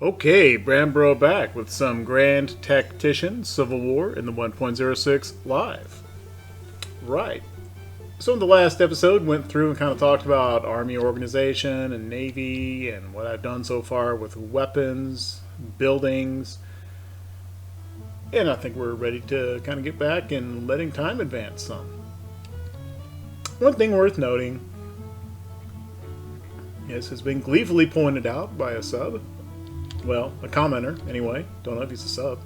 Okay, Brambro back with some Grand Tactician Civil War in the 1.06 live. Right. So in the last episode, went through and kind of talked about Army organization and Navy and what I've done so far with weapons, buildings, and I think we're ready to kind of get back and letting time advance some. One thing worth noting, this has been gleefully pointed out by a sub. Well, a commenter, anyway. Don't know if he's a sub.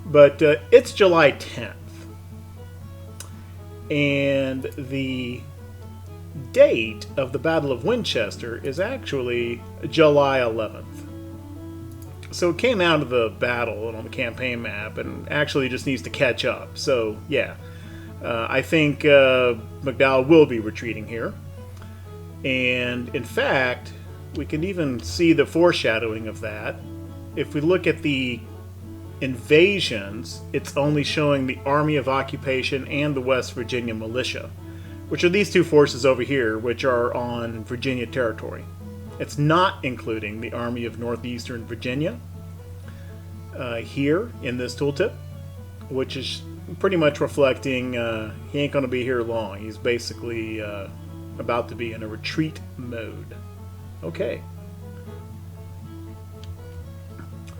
But it's July 10th. And the date of the Battle of Winchester is actually July 11th. So it came out of the battle on the campaign map and actually just needs to catch up. So, yeah. I think McDowell will be retreating here. And, in fact, we can even see the foreshadowing of that. If we look at the invasions, it's only showing the Army of Occupation and the West Virginia Militia, which are these two forces over here, which are on Virginia territory. It's not including the Army of Northeastern Virginia here in this tooltip, which is pretty much reflecting he ain't going to be here long. He's basically about to be in a retreat mode. Okay.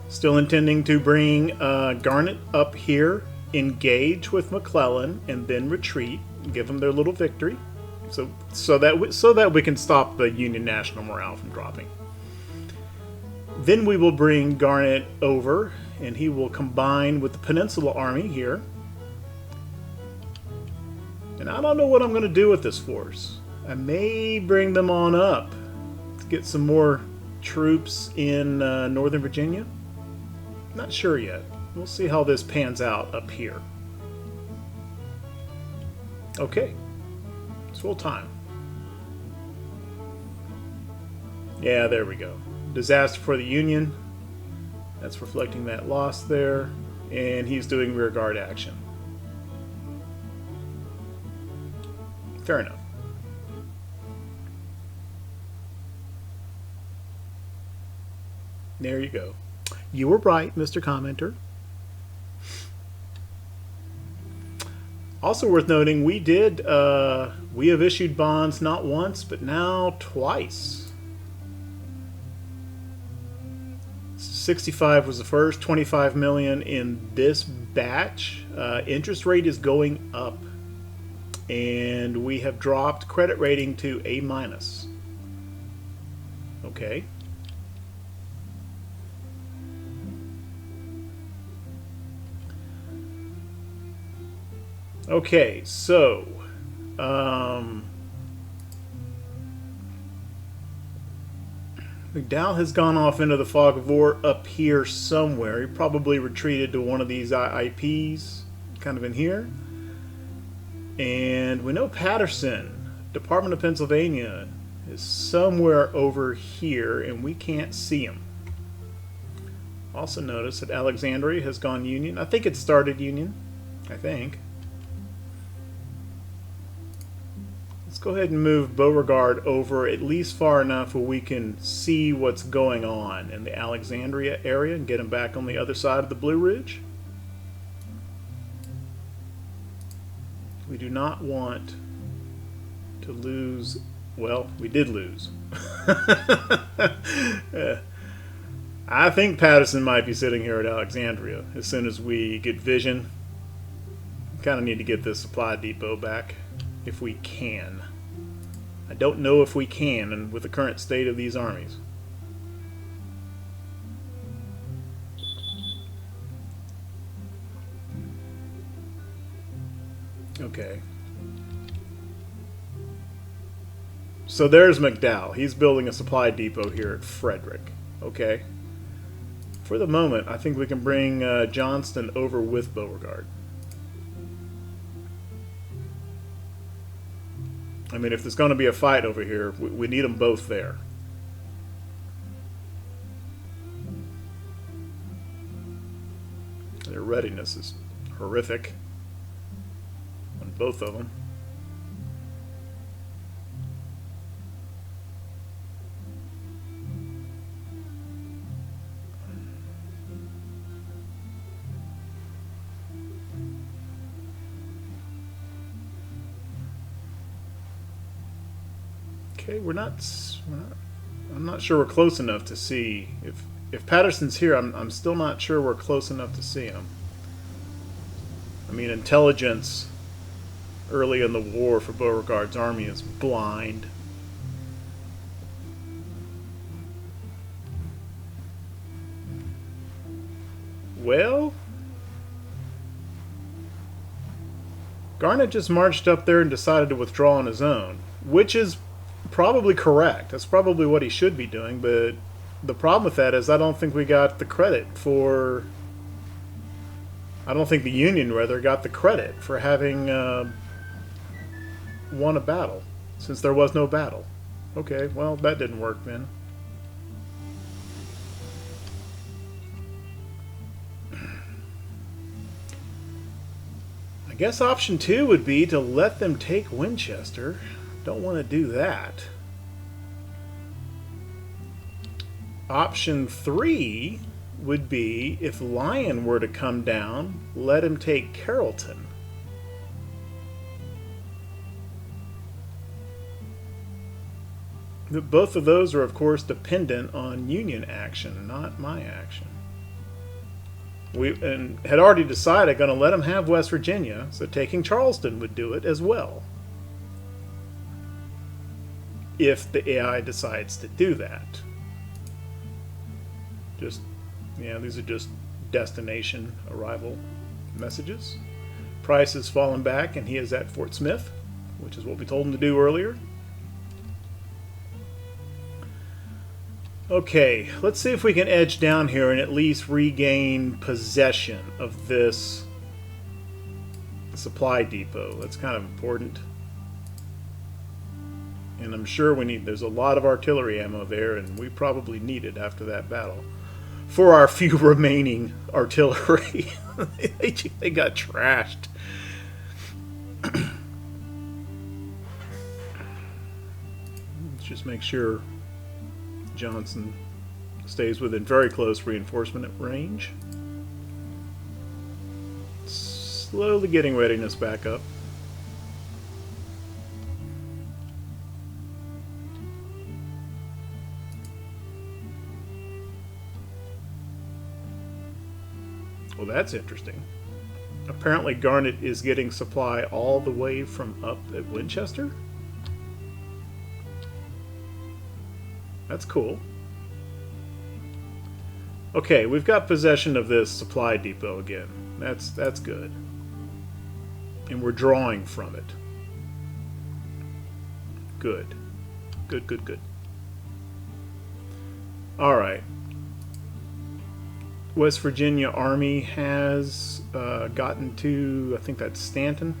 Still intending to bring Garnett up here, engage with McClellan, and then retreat, give them their little victory, so that we can stop the Union national morale from dropping. Then we will bring Garnett over, and he will combine with the Peninsula Army here. And I don't know what I'm going to do with this force. I may bring them on up to get some more troops in Northern Virginia. Not sure yet. We'll see how this pans out up here. Okay. It's full time. Yeah, there we go. Disaster for the Union. That's reflecting that loss there. And he's doing rear guard action. Fair enough. There you go. You were right, Mr. Commenter. Also worth noting, we have issued bonds not once, but now twice. 65 was the first, 25 million in this batch. Interest rate is going up, and we have dropped credit rating to A-. Okay. Okay, so McDowell has gone off into the fog of war up here somewhere. He probably retreated to one of these IIPs, kind of in here. And we know Patterson, Department of Pennsylvania, is somewhere over here, and we can't see him. Also notice that Alexandria has gone Union. I think it started Union. I think. Let's go ahead and move Beauregard over at least far enough where we can see what's going on in the Alexandria area and get him back on the other side of the Blue Ridge. We do not want to lose. Well, we did lose. I think Patterson might be sitting here at Alexandria as soon as we get vision. We kind of need to get this supply depot back. If we can. I don't know if we can, and with the current state of these armies. Okay. So there's McDowell. He's building a supply depot here at Frederick. Okay. For the moment, I think we can bring Johnston over with Beauregard. I mean, if there's going to be a fight over here, we need them both there. Their readiness is horrific on both of them. Okay, I'm not sure we're close enough to see if Patterson's here. I'm still not sure we're close enough to see him. I mean, intelligence early in the war for Beauregard's army is blind. Well, Garnett just marched up there and decided to withdraw on his own, which is probably correct. That's probably what he should be doing, but the problem with that is I don't think we got the credit for... I don't think the Union, rather, got the credit for having won a battle, since there was no battle. Okay, well, that didn't work then. I guess option 2 would be to let them take Winchester. Don't want to do that. Option 3 would be, if Lyon were to come down, let him take Carrollton. Both of those are, of course, dependent on Union action, not my action. We had already decided going to let him have West Virginia, so taking Charleston would do it as well. If the AI decides to do that. Just, yeah, these are just destination arrival messages. Price has fallen back and he is at Fort Smith, which is what we told him to do earlier. Okay, let's see if we can edge down here and at least regain possession of this supply depot. That's kind of important. And I'm sure there's a lot of artillery ammo there, and we probably need it after that battle. For our few remaining artillery. They got trashed. Let's just make sure Johnson stays within very close reinforcement range. Slowly getting readiness back up. Well, that's interesting. Apparently Garnett is getting supply all the way from up at Winchester. That's cool. Okay, we've got possession of this supply depot again. That's good. And we're drawing from it. Good. Good, good, good. Alright. West Virginia Army has gotten to, I think that's Stanton.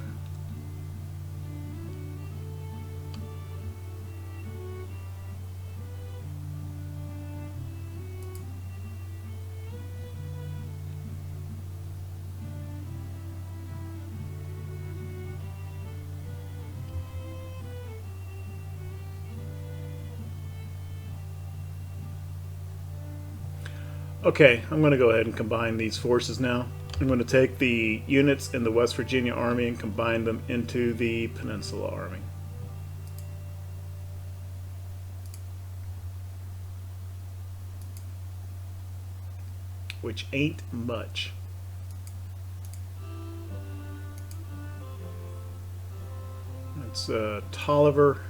Okay, I'm going to go ahead and combine these forces now. I'm going to take the units in the West Virginia Army and combine them into the Peninsula Army. Which ain't much. That's Tolliver.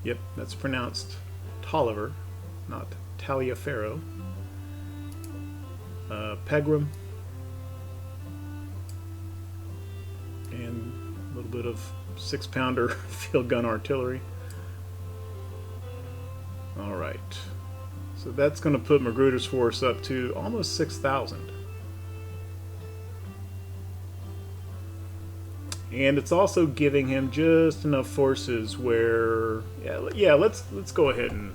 Yep, that's pronounced Tolliver, not Taliaferro. Pegram. And a little bit of 6-pounder field gun artillery. Alright. So that's going to put Magruder's force up to almost 6,000. And it's also giving him just enough forces where, yeah, let's go ahead and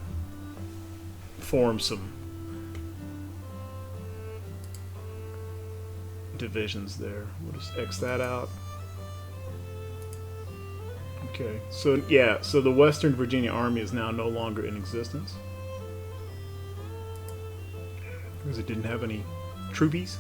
form some divisions there. We'll just X that out. Okay, so yeah, so the Western Virginia Army is now no longer in existence because it didn't have any troopies.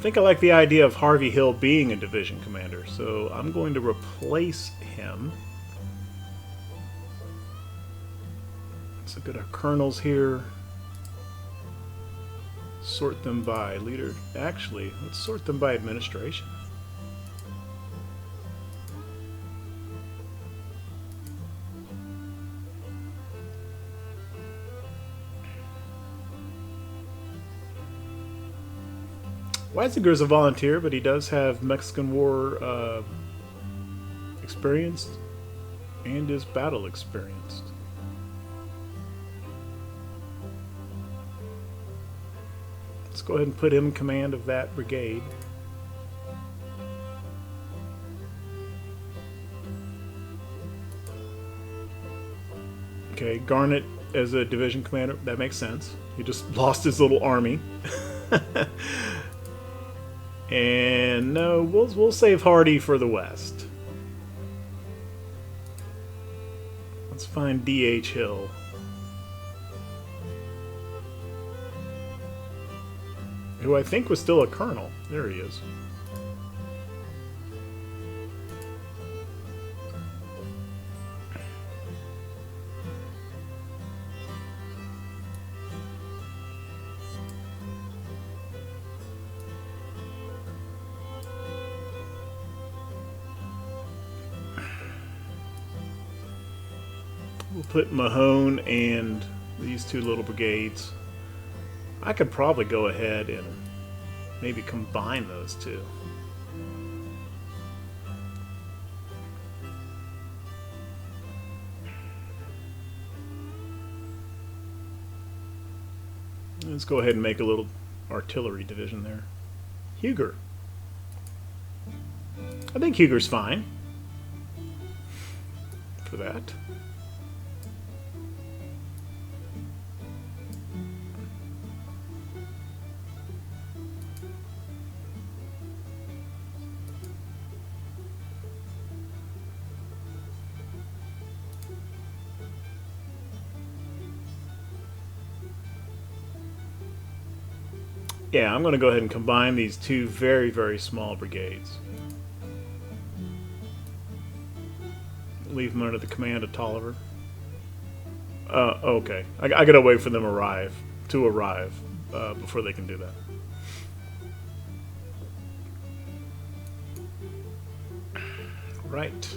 think I like the idea of Harvey Hill being a division commander, so I'm going to replace him. Let's look at our colonels here. Sort them by leader. Actually, let's sort them by administration. Weisiger's a volunteer, but he does have Mexican War experience and is battle experienced. Let's go ahead and put him in command of that brigade. Okay, Garnett as a division commander, that makes sense. He just lost his little army. And no, we'll save Hardy for the West. Let's find D.H. Hill. Who I think was still a colonel. There he is. We'll put Mahone and these two little brigades. I could probably go ahead and maybe combine those two. Let's go ahead and make a little artillery division there. Huger. I think Huger's fine for that. Yeah, I'm going to go ahead and combine these two very, very small brigades. Leave them under the command of Tolliver. Okay. I got to wait for them to arrive before they can do that. Right.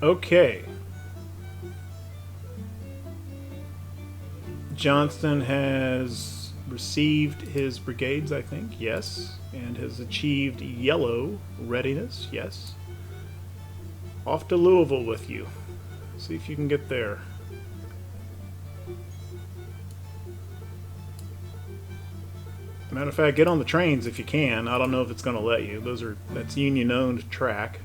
Okay. Johnston has received his brigades, I think, yes, and has achieved yellow readiness, yes. Off to Louisville with you. See if you can get there. Matter of fact, get on the trains if you can. I don't know if it's going to let you. That's Union-owned track.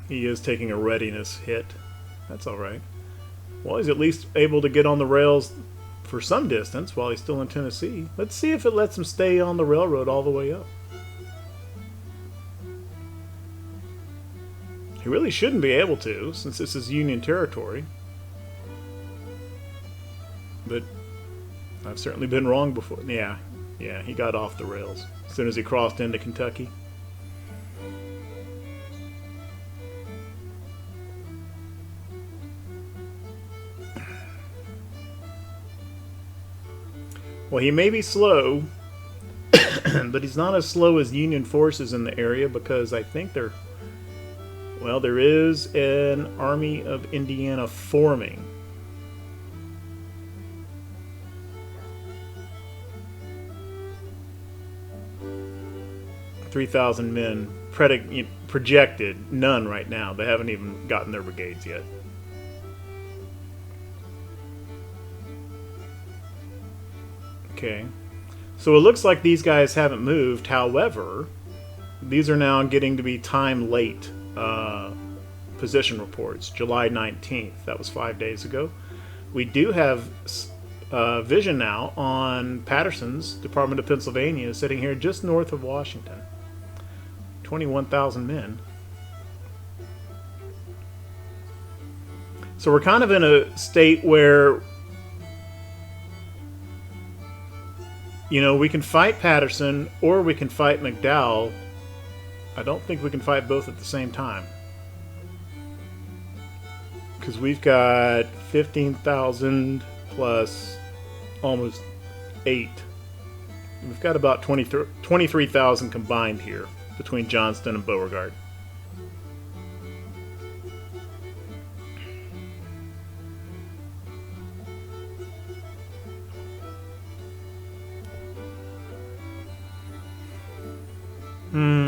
He is taking a readiness hit. That's alright. Well, he's at least able to get on the rails for some distance while he's still in Tennessee. Let's see if it lets him stay on the railroad all the way up. He really shouldn't be able to, since this is Union territory. But I've certainly been wrong before. Yeah, he got off the rails as soon as he crossed into Kentucky. Well, he may be slow, but he's not as slow as Union forces in the area because I think there is an Army of Indiana forming. $3,000 men projected, none right now. They haven't even gotten their brigades yet. Okay, so it looks like these guys haven't moved. However, these are now getting to be time late position reports. July 19th, that was 5 days ago. We do have vision now on Patterson's Department of Pennsylvania, sitting here just north of Washington. 21,000 men. So we're kind of in a state where, you know, we can fight Patterson or we can fight McDowell. I don't think we can fight both at the same time, because we've got 15,000 plus almost 8. We've got about 23,000 combined here between Johnston and Beauregard.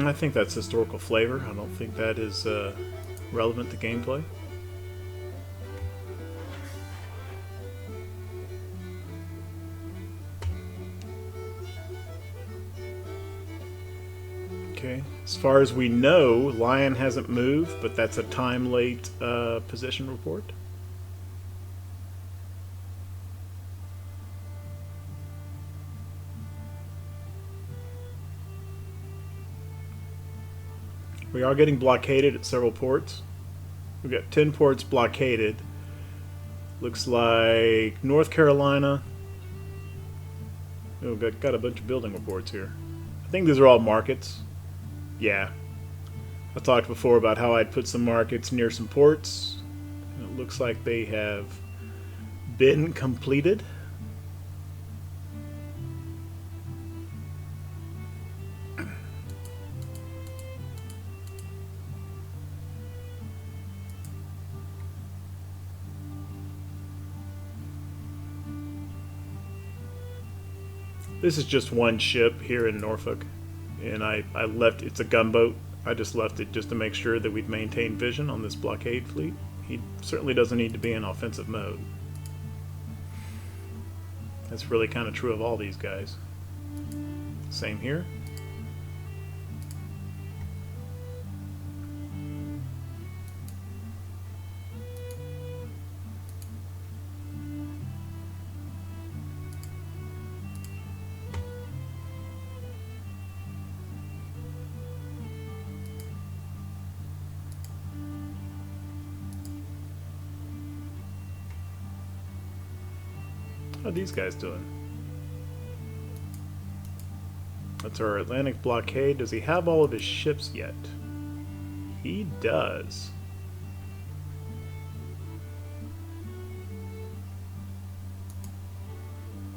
I think that's historical flavor. I don't think that is relevant to gameplay. Okay, as far as we know, Lion hasn't moved, but that's a time-late position report. We are getting blockaded at several ports. We've got 10 ports blockaded. Looks like North Carolina. Oh, we've got a bunch of building reports here. I think these are all markets. Yeah. I talked before about how I'd put some markets near some ports. And it looks like they have been completed. This is just one ship here in Norfolk, and I left, it's a gunboat. I just left it just to make sure that we'd maintain vision on this blockade fleet. He certainly doesn't need to be in offensive mode. That's really kind of true of all these guys. Same here. How are these guys doing? That's our Atlantic blockade. Does he have all of his ships yet? He does.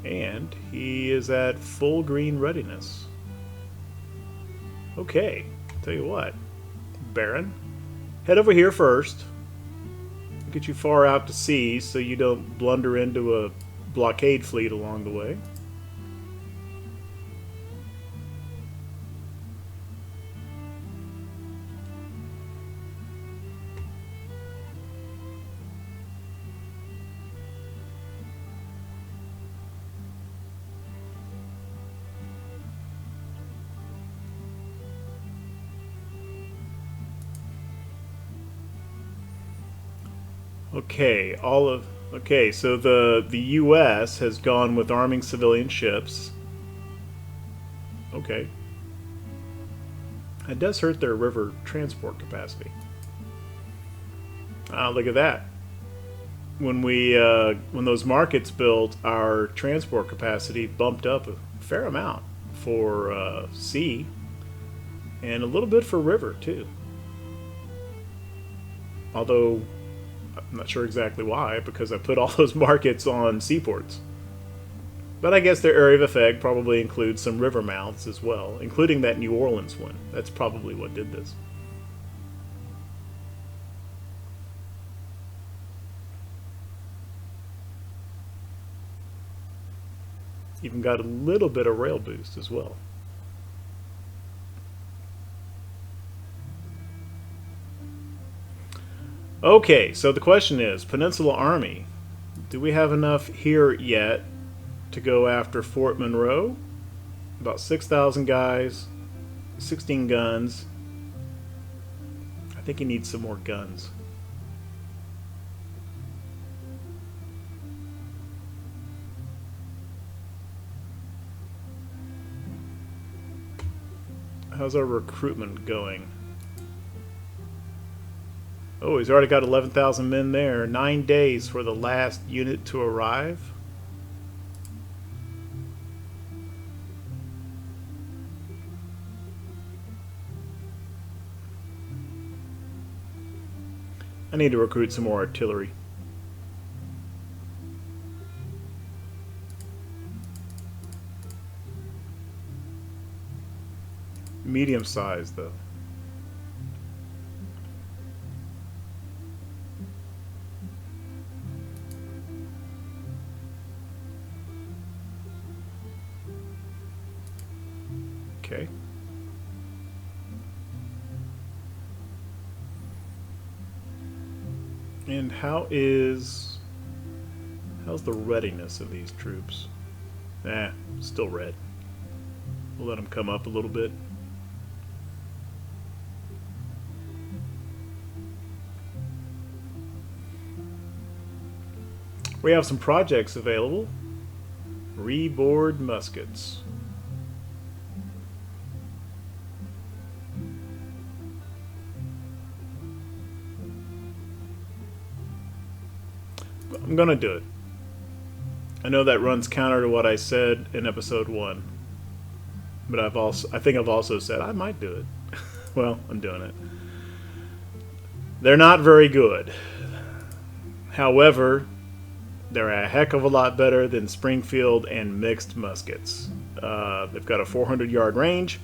And he is at full green readiness. Okay, tell you what, Baron, head over here first. Get you far out to sea so you don't blunder into a blockade fleet along the way. Okay, so the US has gone with arming civilian ships. Okay. It does hurt their river transport capacity. Look at that. When those markets built, our transport capacity bumped up a fair amount for sea, and a little bit for river too. Although I'm not sure exactly why, because I put all those markets on seaports. But I guess their area of effect probably includes some river mouths as well, including that New Orleans one. That's probably what did this. Even got a little bit of rail boost as well. Okay, so the question is, Peninsula Army, do we have enough here yet to go after Fort Monroe? About 6,000 guys, 16 guns. I think he needs some more guns. How's our recruitment going? Oh, he's already got 11,000 men there. 9 days for the last unit to arrive. I need to recruit some more artillery. Medium size, though. Okay. And how's the readiness of these troops? Still red. We'll let them come up a little bit. We have some projects available. Reboard muskets. I'm gonna do it. I know that runs counter to what I said in episode 1, but I think I've also said I might do it. Well, I'm doing it. They're not very good. However, they're a heck of a lot better than Springfield and mixed muskets. They've got a 400-yard range.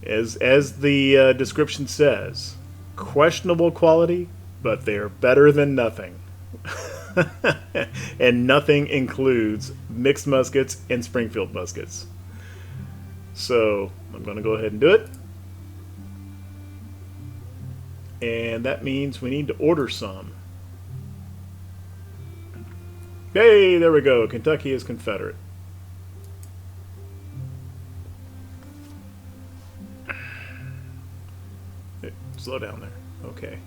As the description says, questionable quality, but they're better than nothing. And nothing includes mixed muskets and Springfield muskets. So I'm going to go ahead and do it. And that means we need to order some. Hey, there we go. Kentucky is Confederate. Hey, slow down there. Okay.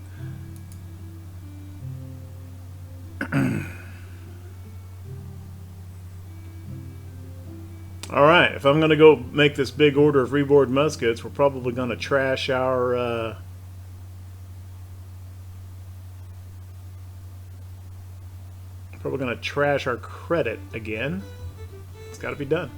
Alright, if I'm going to go make this big order of reboard muskets, we're probably going to trash our credit again. It's got to be done.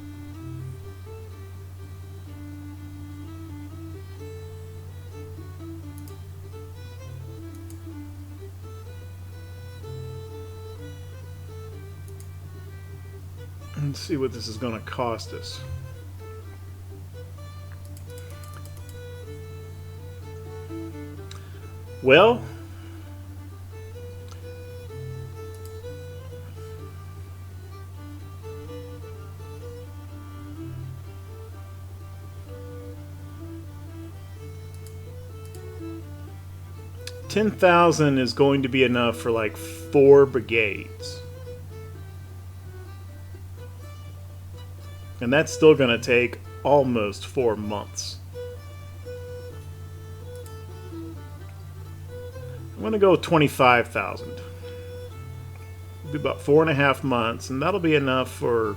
Let's see what this is going to cost us. Well, $10,000 is going to be enough for like 4 brigades. And that's still going to take almost 4 months. I'm going to go with 25,000. It'll be about 4.5 months, and that'll be enough for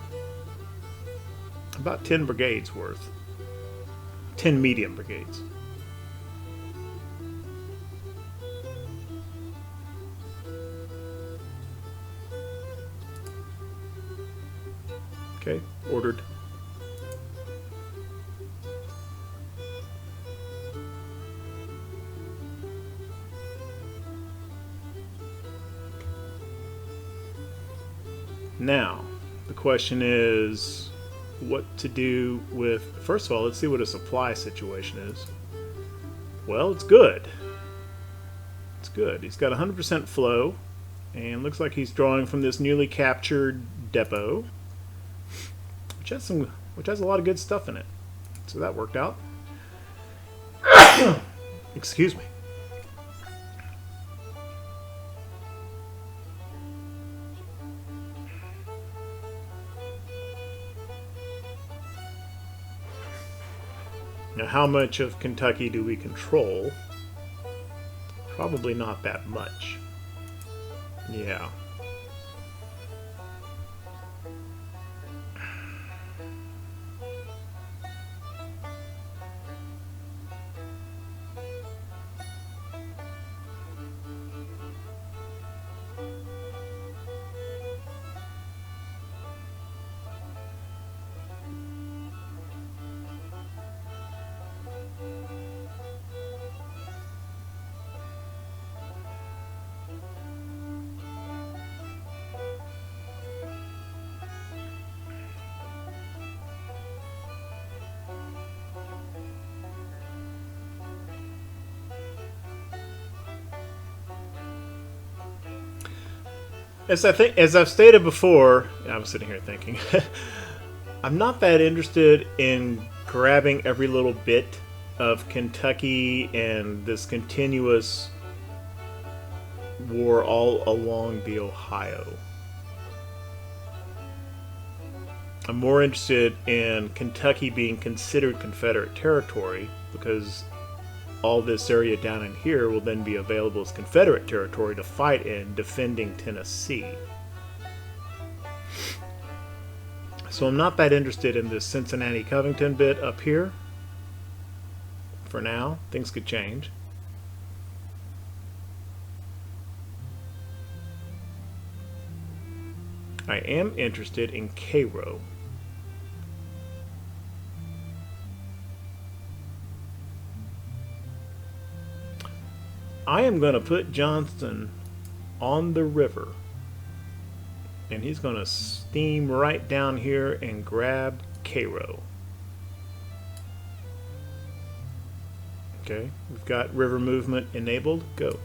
about 10 brigades worth. 10 medium brigades. Okay, ordered. Now, the question is what to do with... First of all, let's see what a supply situation is. Well, it's good. It's good. He's got 100% flow, and looks like he's drawing from this newly captured depot, which has a lot of good stuff in it. So that worked out. Excuse me. Now, how much of Kentucky do we control? Probably not that much. Yeah. as I've stated before, I was sitting here thinking, I'm not that interested in grabbing every little bit of Kentucky and this continuous war all along the Ohio. I'm more interested in Kentucky being considered Confederate territory, because all this area down in here will then be available as Confederate territory to fight in, defending Tennessee. So I'm not that interested in this Cincinnati-Covington bit up here. For now, things could change. I am interested in Cairo. I am going to put Johnston on the river, and he's going to steam right down here and grab Cairo. Okay, we've got river movement enabled. Go.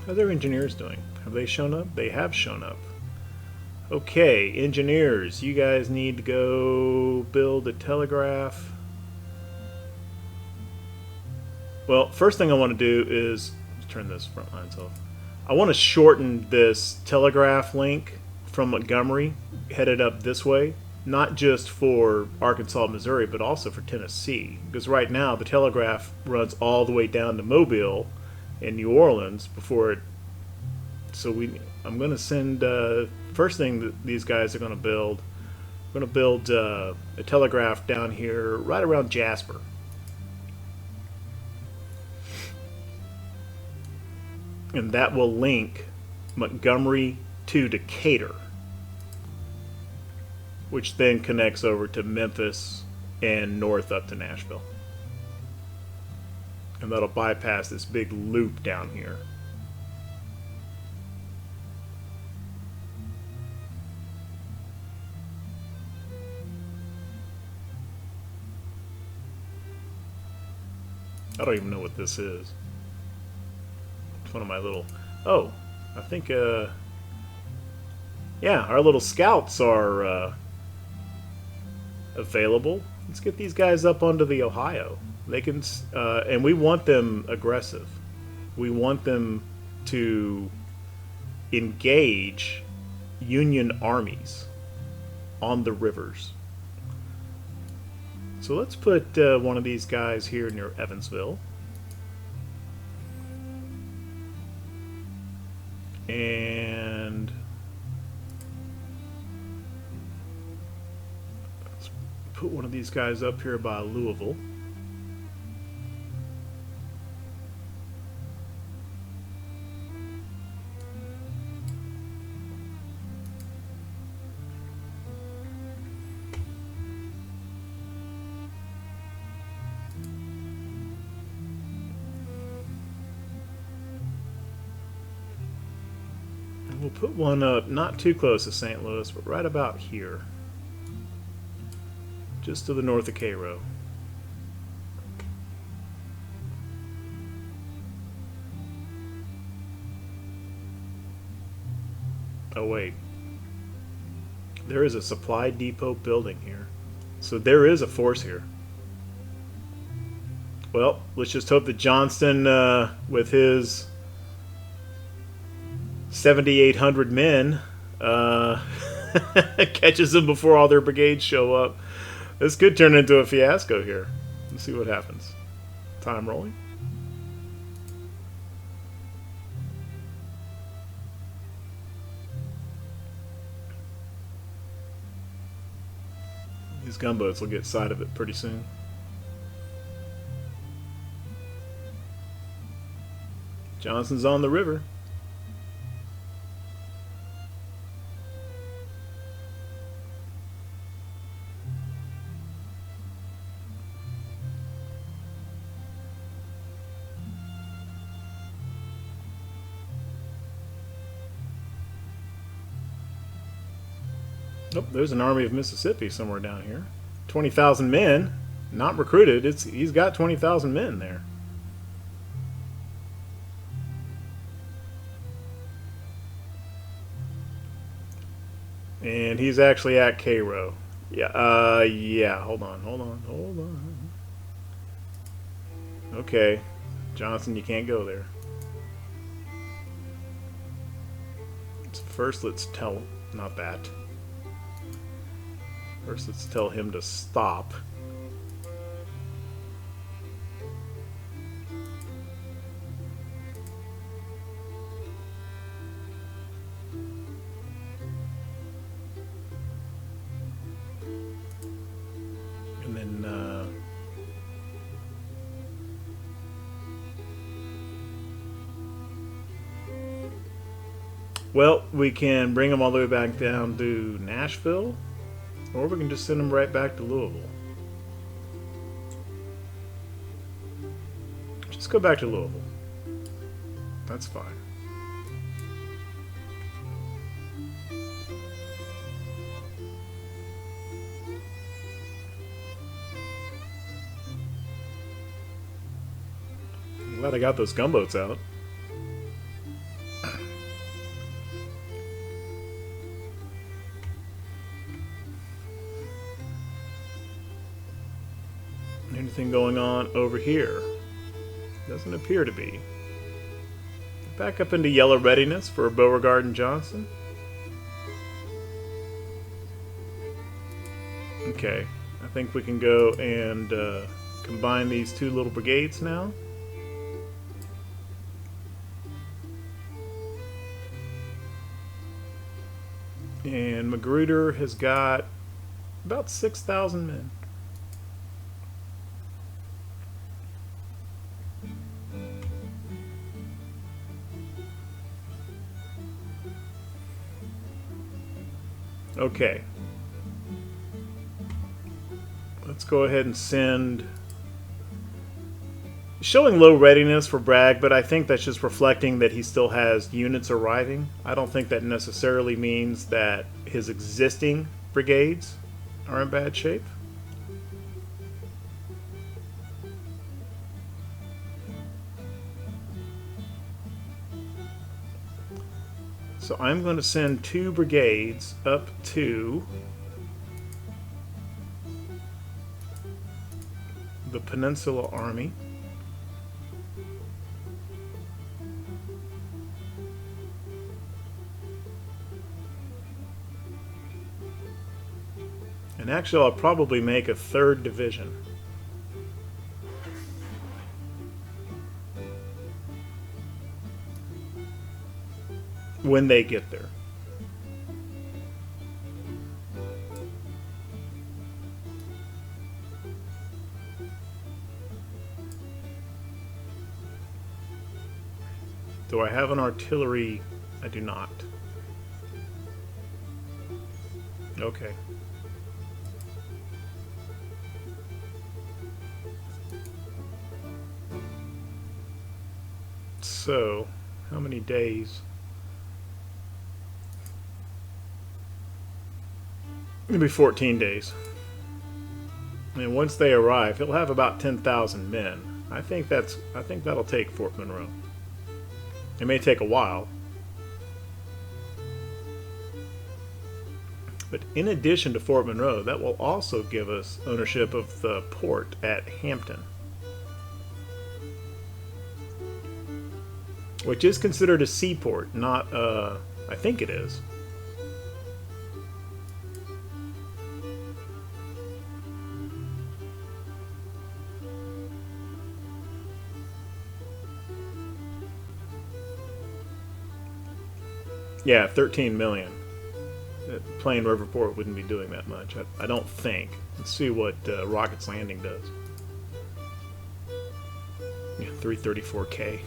How are their engineers doing? Have they shown up? They have shown up. Okay, engineers, you guys need to go build a telegraph. Well, first thing I want to do is turn this front lines off. I want to shorten this telegraph link from Montgomery headed up this way, not just for Arkansas, Missouri, but also for Tennessee, because right now the telegraph runs all the way down to Mobile in New Orleans before it. So I'm going to send first thing that these guys are going to build. We're going to build a telegraph down here right around Jasper. And that will link Montgomery to Decatur, which then connects over to Memphis and north up to Nashville. And that'll bypass this big loop down here. I don't even know what this is. It's one of my little... Oh, I think, yeah, our little scouts are available. Let's get these guys up onto the Ohio. They can, and we want them aggressive. We want them to engage Union armies on the rivers. So let's put one of these guys here near Evansville. And let's put one of these guys up here by Louisville. We'll put one up not too close to St. Louis, but right about here. Just to the north of Cairo. Oh wait. There is a supply depot building here. So there is a force here. Well, let's just hope that Johnston, with his 7,800 men, catches them before all their brigades show up. This could turn into a fiasco here. Let's see what happens. Time rolling. These gunboats will get sight of it pretty soon. Johnson's on the river. Oh, there's an army of Mississippi somewhere down here. 20,000 men. Not recruited. He's got 20,000 men there. And he's actually at Cairo. Yeah, yeah, hold on. Okay. Johnson, you can't go there. So first, let's tell... Not that. First, let's tell him to stop. And then... well, we can bring them all the way back down to Nashville, or we can just send them right back to Louisville. Just go back to Louisville. That's fine. I'm glad I got those gunboats out. Anything going on over here? Doesn't appear to be. Back up into yellow readiness for Beauregard and Johnson. Okay, I think we can go and combine these two little brigades now. And Magruder has got about 6,000 men. Okay. Let's go ahead and send... Showing low readiness for Bragg, but I think that's just reflecting that he still has units arriving. I don't think that necessarily means that his existing brigades are in bad shape. So I'm going to send 2 brigades up to the Peninsula Army. And actually, I'll probably make a 3rd division. When they get there. Do I have an artillery? I do not. Okay. So, how many days? Maybe 14 days. And once they arrive, he'll have about 10,000 men. I think that'll take Fort Monroe. It may take a while. But in addition to Fort Monroe, that will also give us ownership of the port at Hampton, which is considered a seaport, not I think it is. Yeah, 13 million. Plain Riverport wouldn't be doing that much, I don't think. Let's see what Rocket's Landing does. Yeah, 334K.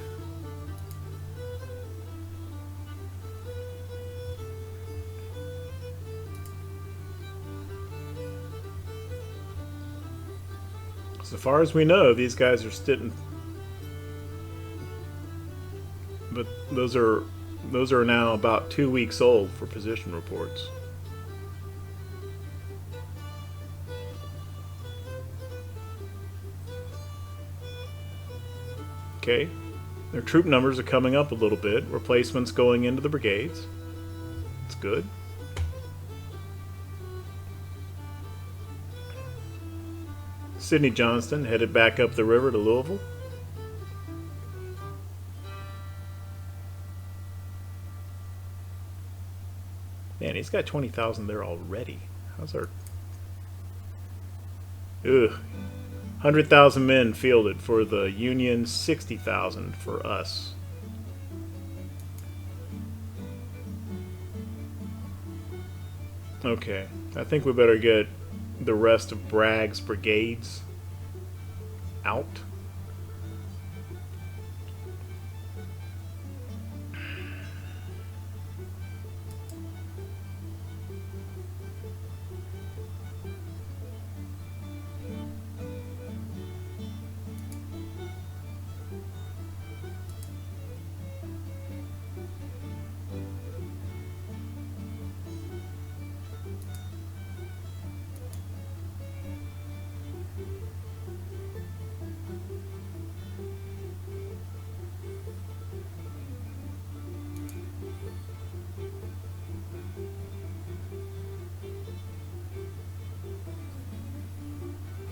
So far as we know, these guys are sitting. But those are now about 2 weeks old for position reports. Okay. Their troop numbers are coming up a little bit. Replacements going into the brigades. It's good. Sidney Johnston headed back up the river to Louisville. Man, he's got 20,000 there already. How's our... Ugh. 100,000 men fielded for the Union, 60,000 for us. Okay, I think we better get the rest of Bragg's brigades out.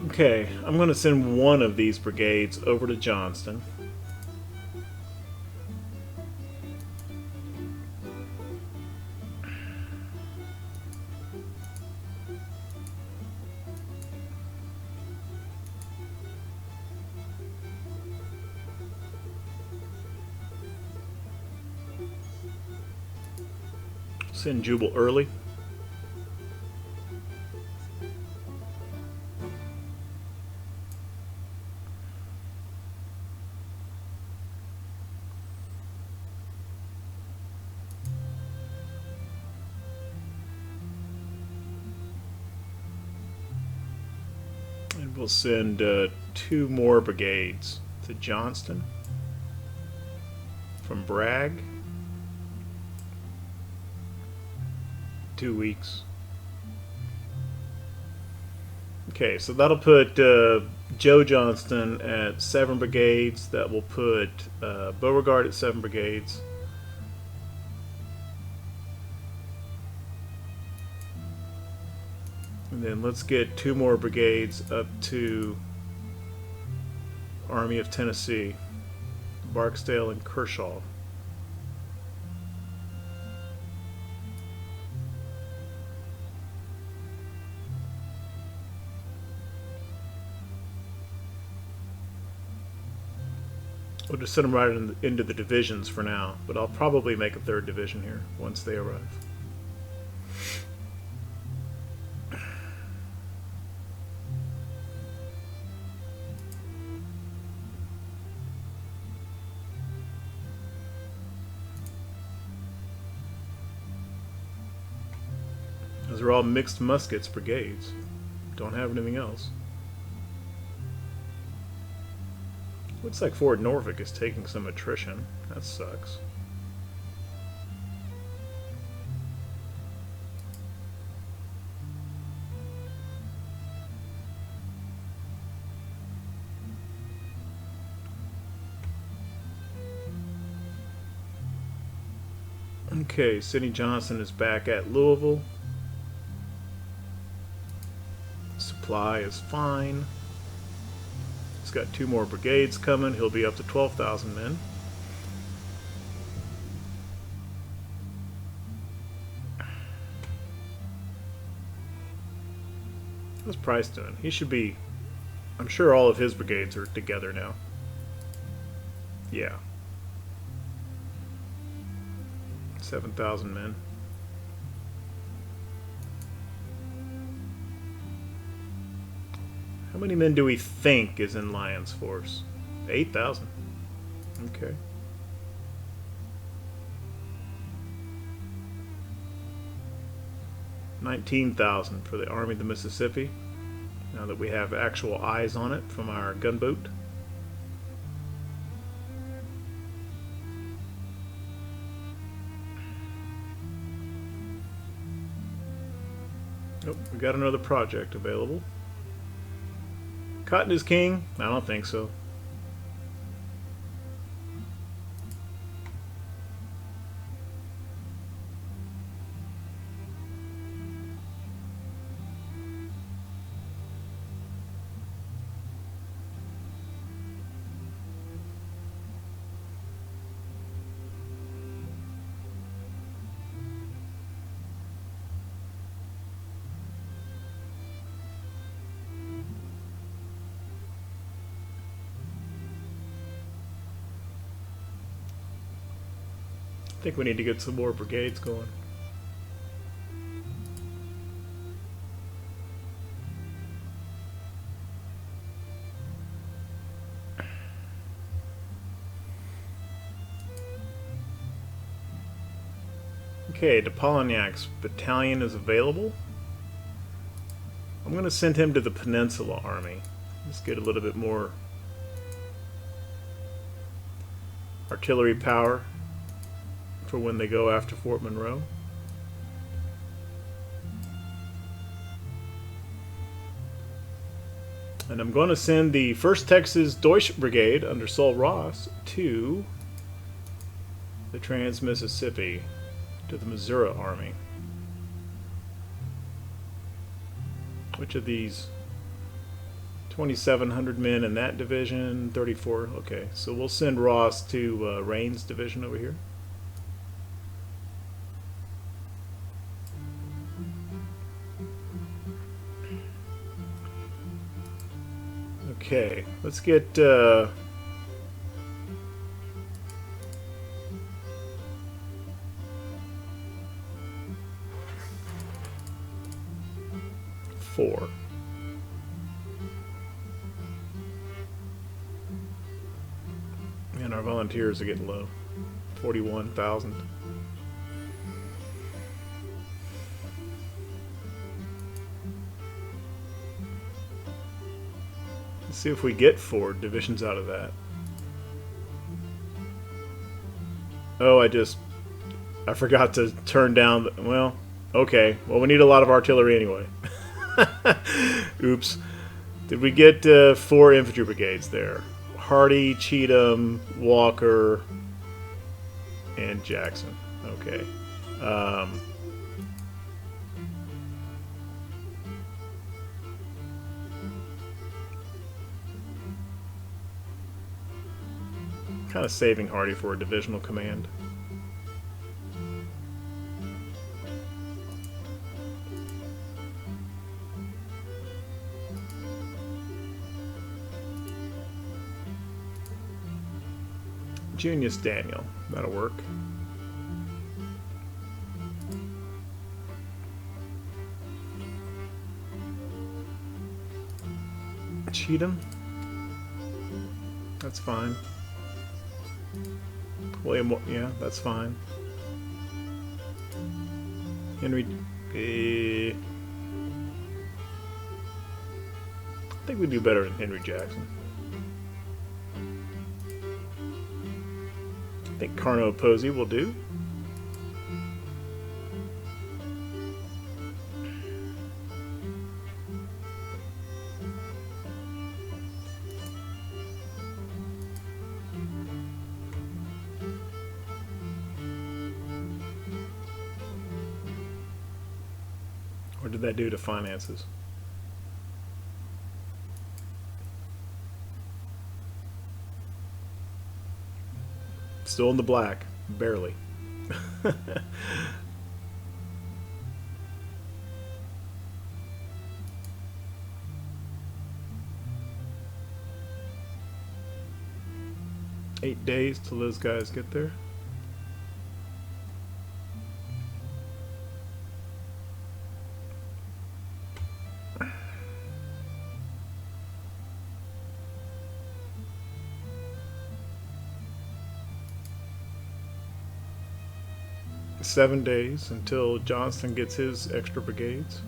Okay, I'm going to send one of these brigades over to Johnston. Send Jubal early. We'll send 2 more brigades to Johnston from Bragg. 2 weeks. Okay, so that'll put Joe Johnston at 7 brigades. That will put Beauregard at 7 brigades. And then let's get 2 more brigades up to Army of Tennessee, Barksdale and Kershaw. We'll just send them right into the divisions for now, but I'll probably make a 3rd division here once they arrive. Those are all mixed muskets brigades. Don't have anything else. Looks like Fort Norfolk is taking some attrition. That sucks. Okay, Sidney Johnston is back at Louisville. Supply is fine. He's got 2 more brigades coming. He'll be up to 12,000 men. How's Price doing? He should be... I'm sure all of his brigades are together now. Yeah. 7,000 men. How many men do we think is in Lyon's force? 8,000. Okay. $19,000 for the Army of the Mississippi, now that we have actual eyes on it from our gunboat. Oh, we got another project available. Cotton is king? I don't think so. I think we need to get some more brigades going. Okay, DePolignac's battalion is available. I'm going to send him to the Peninsula Army. Let's get a little bit more artillery power for when they go after Fort Monroe. And I'm going to send the 1st Texas Deutsch Brigade under Sol Ross to the Trans-Mississippi, to the Missouri Army. Which of these? 2,700 men in that division, 34. Okay, so we'll send Ross to Raines' division over here. Okay, let's get four. And our volunteers are getting low. 41,000. Let's see if we get 4 divisions out of that. Oh, I forgot to turn down the, well, okay. Well, we need a lot of artillery anyway. Oops. Did we get 4 infantry brigades there? Hardy, Cheatham, Walker, and Jackson. Okay. Kind of saving Hardy for a divisional command. Junius Daniel, that'll work. Cheatham, that's fine. William, yeah, that's fine. Henry, I think we do better than Henry Jackson. I think Carno Posey will do. What did that do to finances? Still in the black, barely. Eight days till those guys get there. Seven days until Johnston gets his extra brigades.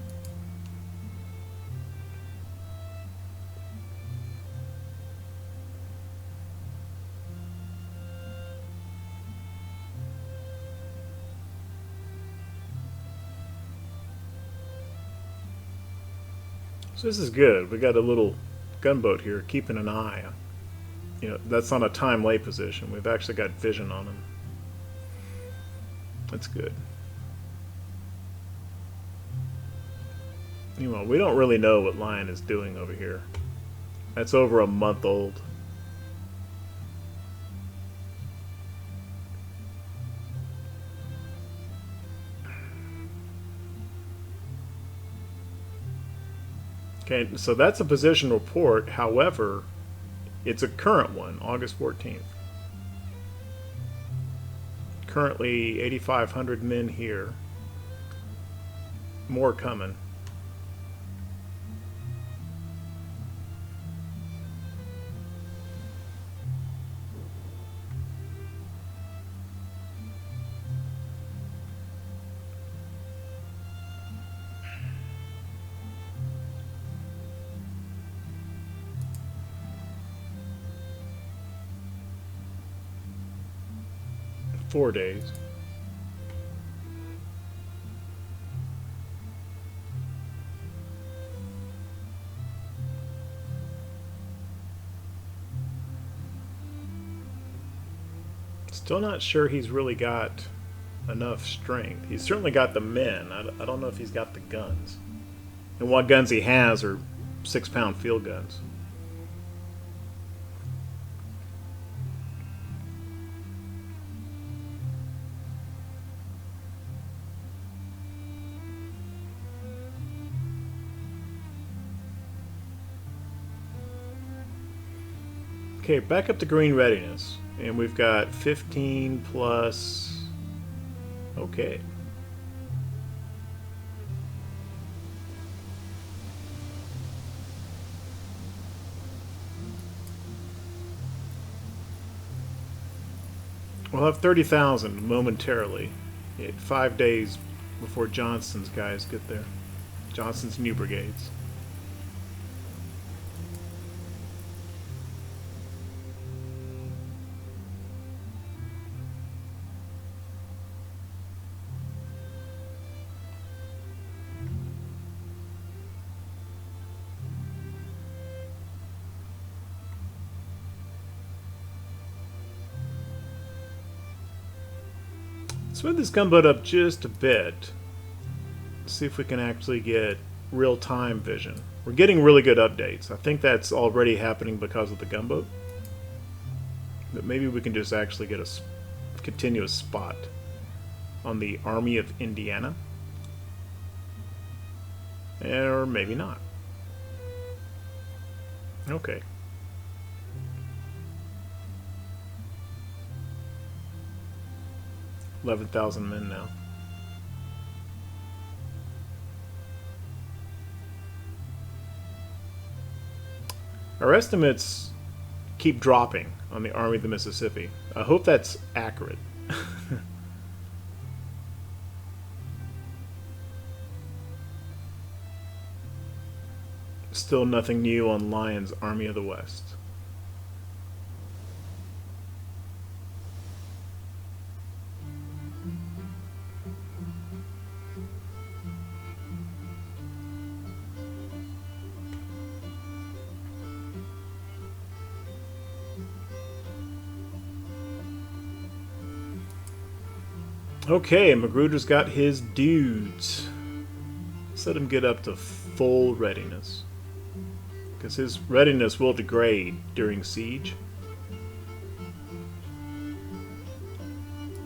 So this is good. We got a little gunboat here keeping an eye. You know, that's on a time lay position. We've actually got vision on him. That's good. You know, we don't really know what Lion is doing over here. That's over a month old. Okay, so that's a position report. However, it's a current one, August 14th. Currently 8,500 men here. More coming. Four days. Still not sure he's really got enough strength. He's certainly got the men. I don't know if he's got the guns. And what guns he has are 6-pound field guns. Okay, back up to green readiness. And we've got 15 plus... Okay. We'll have 30,000 momentarily. 5 days before Johnston's guys get there. Johnston's new brigades. Let's move this gunboat up just a bit. See if we can actually get real-time vision. We're getting really good updates. I think that's already happening because of the gunboat. But maybe we can just actually get a continuous spot on the Army of Indiana. Or maybe not. Okay. 11,000 men now. Our estimates keep dropping on the Army of the Mississippi. I hope that's accurate. Still nothing new on Lyon's Army of the West. Okay, Magruder's got his dudes. Let's let him get up to full readiness, because his readiness will degrade during siege.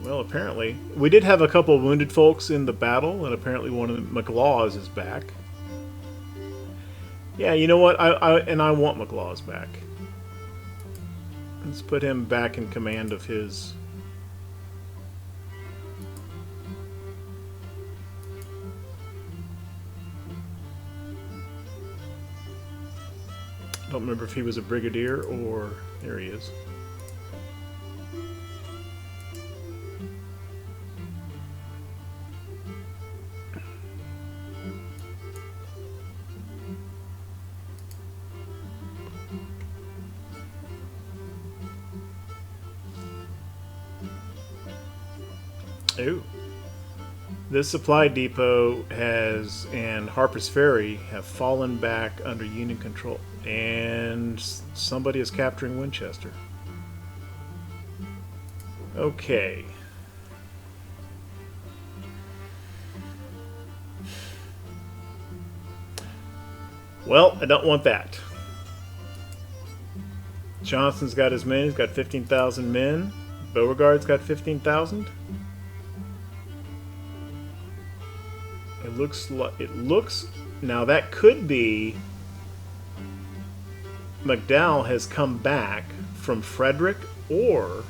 Well, apparently we did have a couple of wounded folks in the battle, and apparently one of the McLaws is back. Yeah, you know what? I want McLaws back. Let's put him back in command of his... I don't remember if he was a brigadier or... There he is. Ooh. This supply depot has and Harper's Ferry have fallen back under Union control, and somebody is capturing Winchester. Okay. Well, I don't want that. Johnston's got his men. He's got 15,000 men. Beauregard's got 15,000. It looks now that could be McDowell has come back from Frederick, or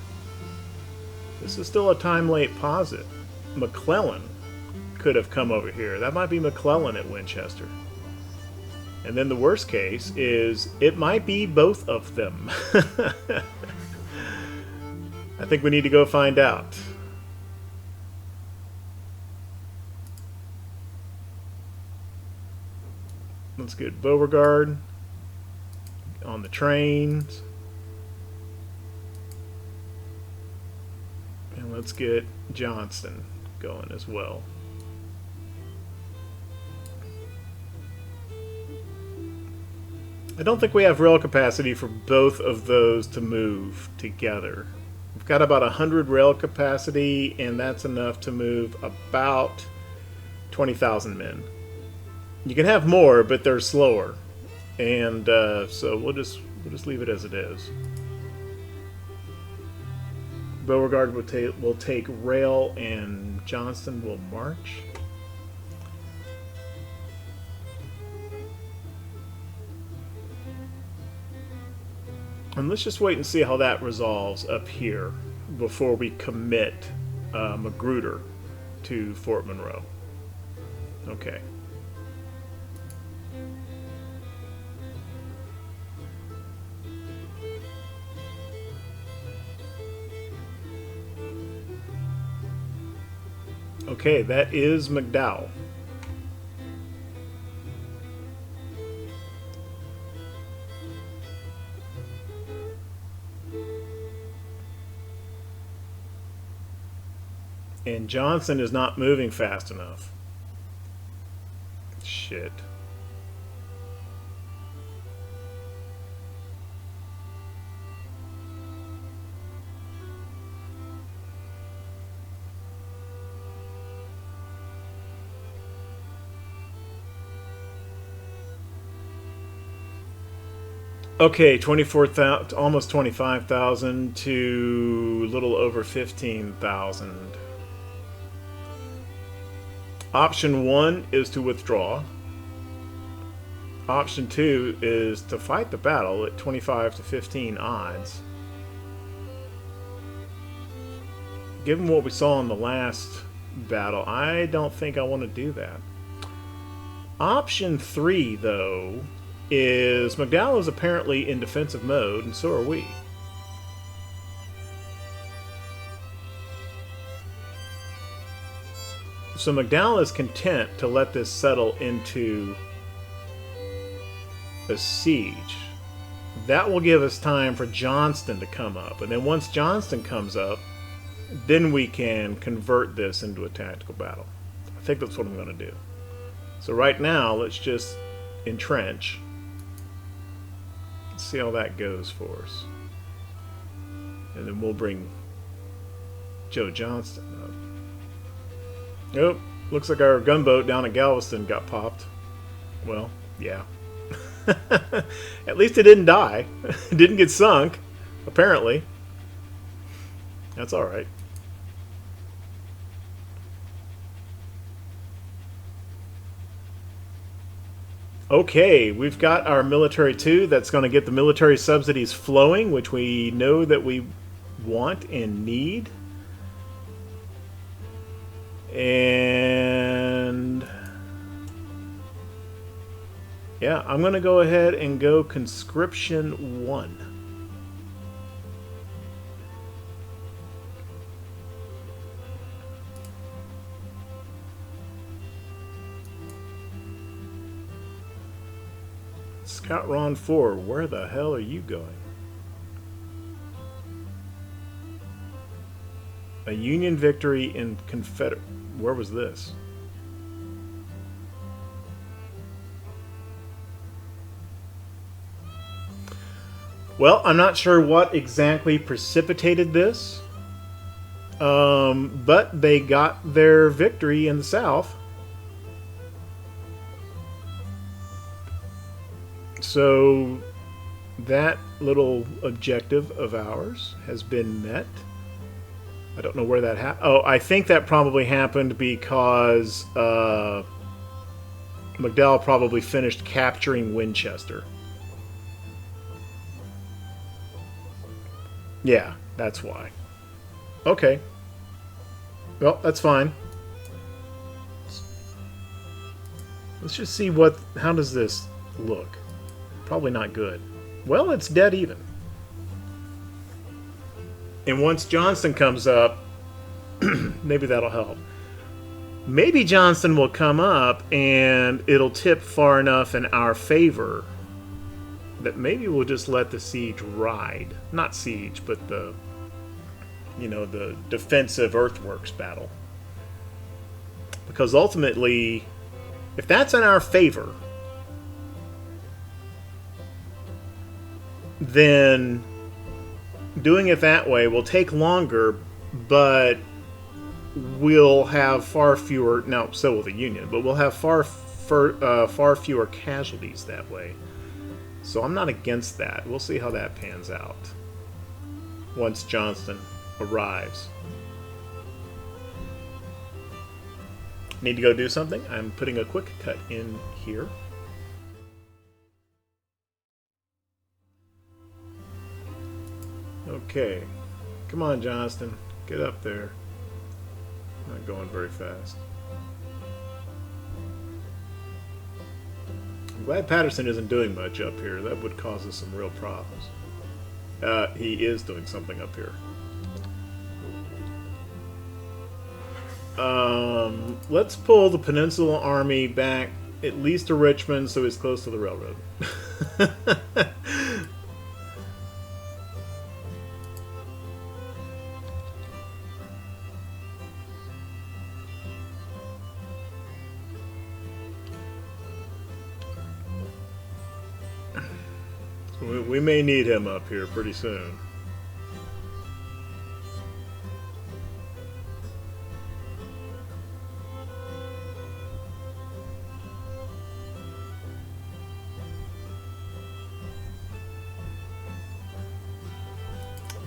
This is still a time late posit. McClellan could have come over here. That might be McClellan at Winchester. And then the worst case is it might be both of them. I think we need to go find out. Let's get Beauregard on the trains. And let's get Johnston going as well. I don't think we have rail capacity for both of those to move together. We've got about 100 rail capacity, and that's enough to move about 20,000 men. You can have more, but they're slower, and so we'll just leave it as it is. Beauregard will take rail, and Johnston will march. And let's just wait and see how that resolves up here before we commit Magruder to Fort Monroe. Okay. Okay, that is McDowell. And Johnson is not moving fast enough. Shit. Okay, 24,000, almost 25,000 to a little over 15,000. Option 1 is to withdraw. Option 2 is to fight the battle at 25 to 15 odds. Given what we saw in the last battle, I don't think I want to do that. Option 3, though, is McDowell is apparently in defensive mode, and so are we. So McDowell is content to let this settle into a siege. That will give us time for Johnston to come up. And then once Johnston comes up, then we can convert this into a tactical battle. I think that's what I'm going to do. So right now, let's just entrench. Let's see how that goes for us. And then we'll bring Joe Johnston up. Nope, looks like our gunboat down at Galveston got popped. Well, yeah. At least it didn't die. It didn't get sunk, apparently. That's alright. Okay, we've got our military 2 that's going to get the military subsidies flowing, which we know that we want and need. And yeah, I'm going to go ahead and go conscription 1. Scout Ron 4, where the hell are you going? A Union victory in Confederate. Where was this? Well, I'm not sure what exactly precipitated this, but they got their victory in the South. So that little objective of ours has been met. I don't know where that happened. Oh, I think that probably happened because McDowell probably finished capturing Winchester. Yeah, that's why. Okay. Well, that's fine. Let's just see how does this look. Probably not good. Well, it's dead even. And once Johnston comes up, maybe that'll help. Maybe Johnston will come up and it'll tip far enough in our favor that maybe we'll just let the siege ride. Not siege, but the defensive earthworks battle. Because ultimately, if that's in our favor, then doing it that way will take longer, but we'll have far fewer. Now, so will the Union, but we'll have far fewer casualties that way. So I'm not against that. We'll see how that pans out once Johnston arrives. Need to go do something? I'm putting a quick cut in here. Okay. Come on, Johnston. Get up there. Not going very fast. I'm glad Patterson isn't doing much up here. That would cause us some real problems. He is doing something up here. Let's pull the Peninsula Army back at least to Richmond so he's close to the railroad. We may need him up here pretty soon.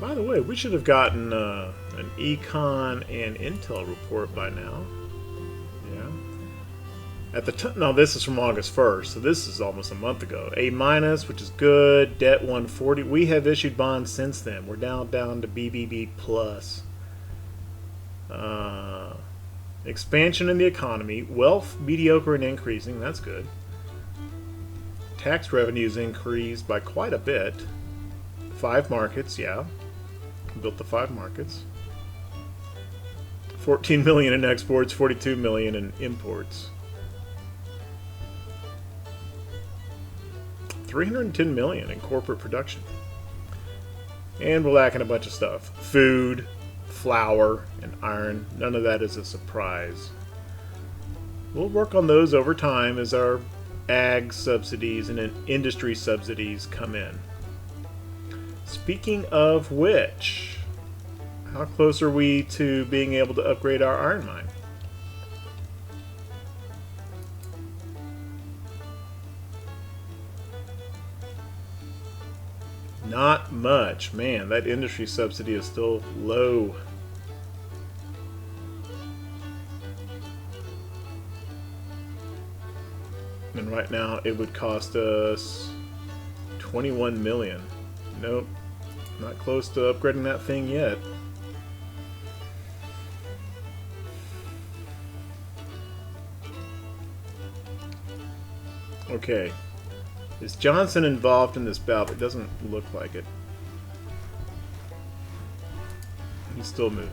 By the way, we should have gotten an econ and intel report by now. Yeah. No, this is from August 1st, so this is almost a month ago. A-, which is good. Debt 140. We have issued bonds since then. We're down to BBB+. Expansion in the economy. Wealth mediocre and increasing. That's good. Tax revenues increased by quite a bit. 5 markets, yeah. Built the 5 markets. 14 million in exports, 42 million in imports. 310 million in corporate production. And we're lacking a bunch of stuff. Food, flour, and iron. None of that is a surprise. We'll work on those over time as our ag subsidies and industry subsidies come in. Speaking of which, how close are we to being able to upgrade our iron mine? Not much. Man, that industry subsidy is still low. And right now it would cost us 21 million. Nope. Not close to upgrading that thing yet. Okay. Is Johnson involved in this battle? It doesn't look like it. He's still moving.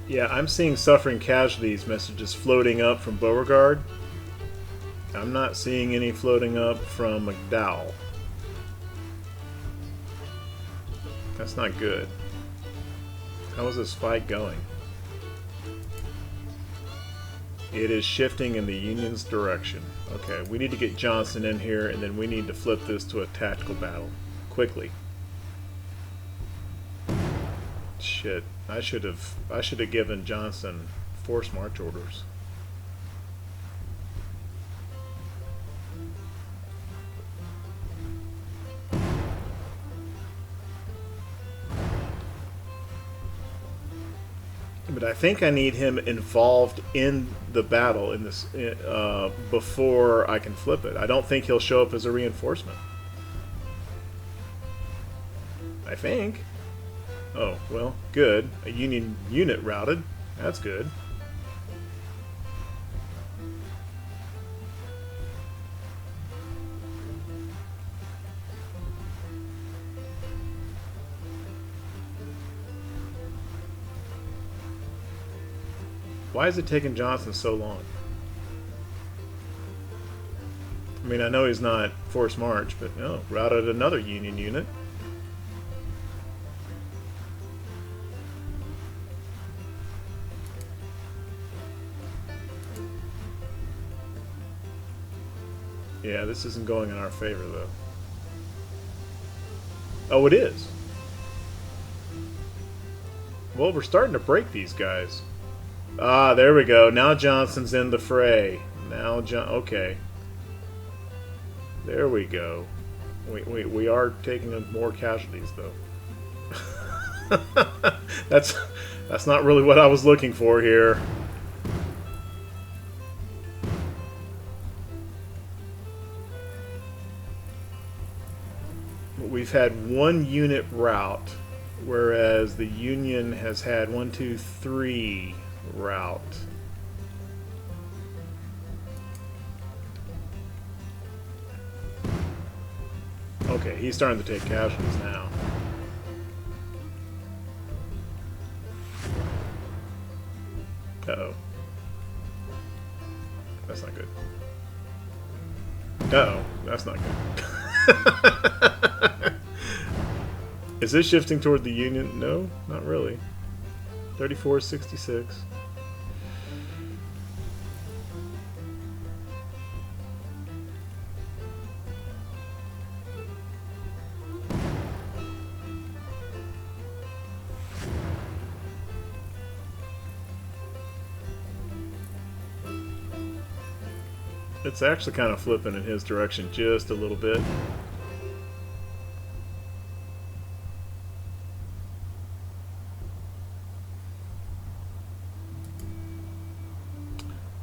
Yeah, I'm seeing suffering casualties messages floating up from Beauregard. I'm not seeing any floating up from McDowell. That's not good. How is this fight going? It is shifting in the Union's direction. Okay, we need to get Johnson in here, and then we need to flip this to a tactical battle. Quickly. Shit. I should have given Johnson force march orders. But I think I need him involved in the battle in this before I can flip it. I don't think he'll show up as a reinforcement. I think. Oh, well, good. A Union unit routed. That's good. Why is it taking Johnson so long? I mean, I know he's not forced march, but no, routed another Union unit. Yeah, this isn't going in our favor, though. Oh, it is. Well, we're starting to break these guys. Ah, there we go. Now Johnson's in the fray. Now okay. There we go. We are taking more casualties, though. That's not really what I was looking for here. We've had one unit route, whereas the Union has had 1, 2, 3 route. Okay, he's starting to take casualties now. Uh-oh. That's not good. Uh-oh. That's not good. Is this shifting toward the Union? No, not really. 34-66. It's actually kind of flipping in his direction just a little bit.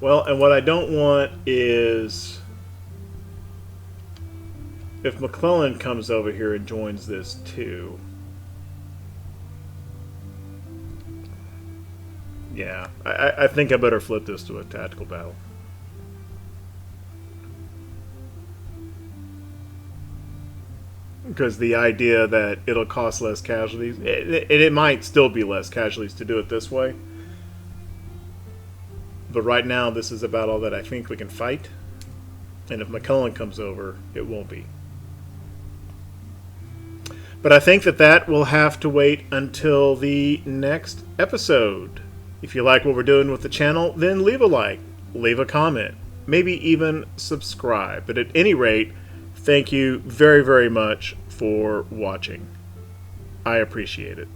Well, and what I don't want is if McClellan comes over here and joins this too. Yeah, I think I better flip this to a tactical battle. Because the idea that it'll cost less casualties, it might still be less casualties to do it this way. But right now, this is about all that I think we can fight. And if McClellan comes over, it won't be. But I think that will have to wait until the next episode. If you like what we're doing with the channel, then leave a like, leave a comment, maybe even subscribe. But at any rate, thank you very, very much for watching. I appreciate it.